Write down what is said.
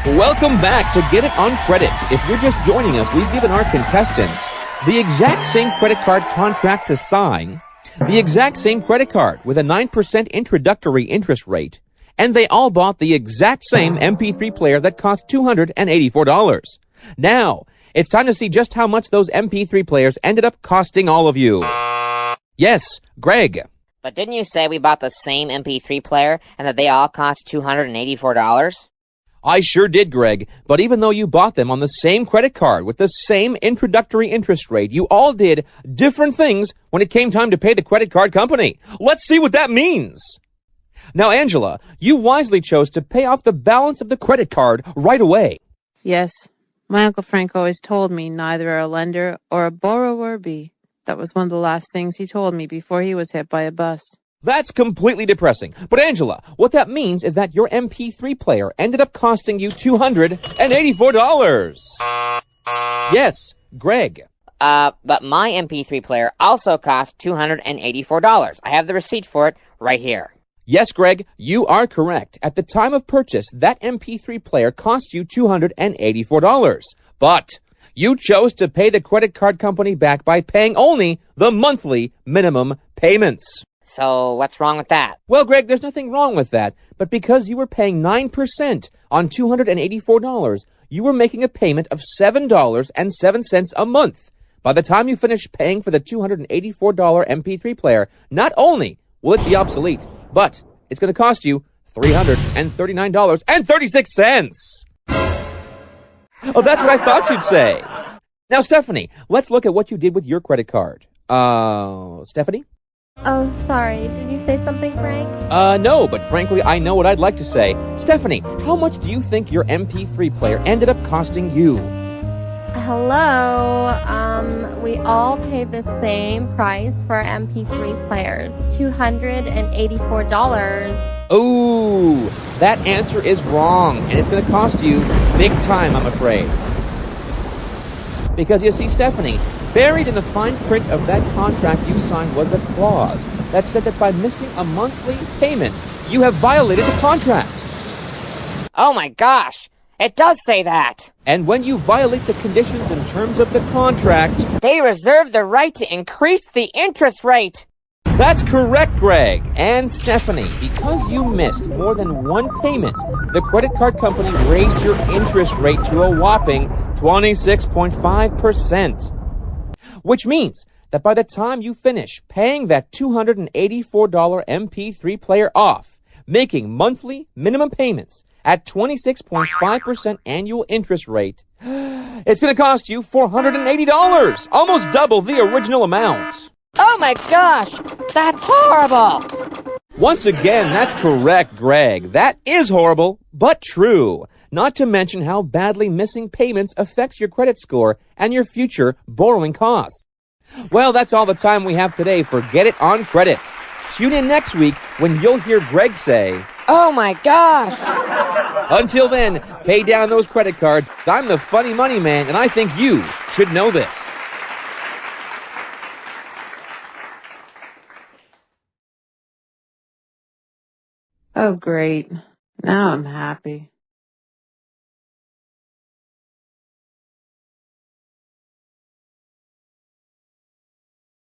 Welcome back to Get It on Credit. If you're just joining us, we've given our contestants the exact same credit card contract to sign, the exact same credit card with a 9% introductory interest rate, and they all bought the exact same MP3 player that cost $284. Now, it's time to see just how much those MP3 players ended up costing all of you. Yes, Greg. But didn't you say we bought the same MP3 player and that they all cost $284? I sure did, Greg, but even though you bought them on the same credit card with the same introductory interest rate, you all did different things when it came time to pay the credit card company. Let's see what that means. Now, Angela, you wisely chose to pay off the balance of the credit card right away. Yes, my Uncle Frank always told me neither a lender or a borrower be. That was one of the last things he told me before he was hit by a bus. That's completely depressing. But Angela, what that means is that your MP3 player ended up costing you $284. Yes, Greg. But my MP3 player also cost $284. I have the receipt for it right here. Yes, Greg, you are correct. At the time of purchase, that MP3 player cost you $284. But you chose to pay the credit card company back by paying only the monthly minimum payments. So what's wrong with that? Well, Greg, there's nothing wrong with that. But because you were paying 9% on $284, you were making a payment of $7.07 a month. By the time you finish paying for the $284 MP3 player, not only will it be obsolete, but it's going to cost you $339.36. Oh, that's what I thought you'd say. Now, Stephanie, let's look at what you did with your credit card. Stephanie? Oh, sorry. Did you say something, Frank? No, but frankly, I know what I'd like to say. Stephanie, how much do you think your MP3 player ended up costing you? Hello. We all paid the same price for our MP3 players, $284. Oh, that answer is wrong, and it's going to cost you big time, I'm afraid. Because you see, Stephanie, buried in the fine print of that contract you signed was a clause that said that by missing a monthly payment, you have violated the contract. Oh my gosh! It does say that! And when you violate the conditions and terms of the contract, they reserve the right to increase the interest rate! That's correct, Greg. And Stephanie, because you missed more than one payment, the credit card company raised your interest rate to a whopping 26.5%. Which means that by the time you finish paying that $284 MP3 player off, making monthly minimum payments at 26.5% annual interest rate, it's going to cost you $480, almost double the original amount. Oh my gosh! That's horrible! Once again, that's correct, Greg. That is horrible, but true. Not to mention how badly missing payments affects your credit score and your future borrowing costs. Well, that's all the time we have today for Get It on Credit. Tune in next week when you'll hear Greg say, "Oh my gosh!" Until then, pay down those credit cards. I'm the funny money man, and I think you should know this. Oh, great. Now I'm happy.